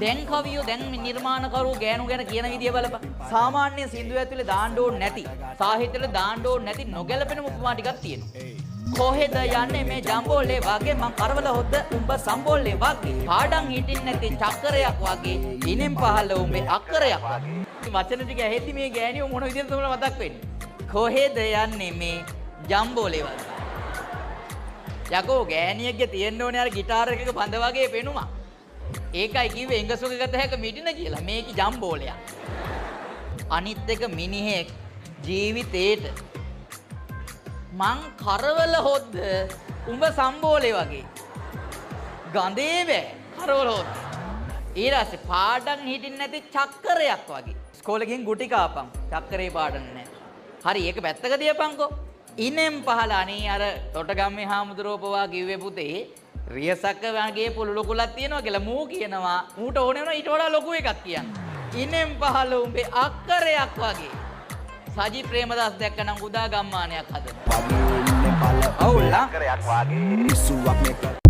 දැන් කවියෝ දැන් නිර්මාණකරු ගෑනු ගැන කියන විදිය බලපන්. සාමාන්‍ය සින්දුව ඇතුලේ දාන්න ඕනේ නැති, සාහිත්‍යෙට දාන්න ඕනේ නැති නොගැලපෙන උපමා ටිකක් තියෙනවා. කොහෙද යන්නේ මේ ජම්බෝලේ වගේ මං කරවල හොද්ද උඹ සම්බෝලේ වගේ. පාඩම් හිටින් නැති චක්‍රයක් වගේ, ඉනෙන් පහළ උඹේ අක්කරයක් වගේ. වචන ටික ඇහෙද්දි මේ ගෑනියෝ මොන විදියටද උඹලා මතක් වෙන්නේ? කොහෙද යන්නේ මේ ජම්බෝලේ වගේ. යකෝ ගෑනියෙක්ගේ තියෙන්න ඕනේ අර গিitar එකක බඳ වගේ පෙනුමක්. ඒකයි කිව්වේ එංගසුක ගත හැක මිටින කියලා. මේක ජම්බෝලයක්. අනිත් එක මිනිහෙක් ජීවිතේට මං කරවල හොද්ද උඹ සම්බෝලේ වගේ. ගඳේ බෑ කරවල හොද්ද. ඊළාසේ පාඩම් හිටින් නැති චක්‍රයක් වගේ. ඉස්කෝලේ ගිහින් ගුටි කාපන්. චක්‍රේ පාඩම් නැහැ. හරි ඒක පැත්තක තියපන්කෝ. ඉනෙන් පහළ අනේ අර තොටගම්මේ හාමුදුරුවෝ කිව්වේ පුතේ රියසක වගේ පුළු ලොකුලක් තියෙනවා කියලා මූ කියනවා. මූට ඕනේ වෙනවා ඊට වඩා ලොකු එකක් කියන්න. ඉනෙන් පහළ උඹේ අක්කරයක් වගේ. සජි ප්‍රේමදාස දැක්කනම් උදා ගම්මානයක් හදනවා. අවුල්ලා අක්කරයක් වගේ.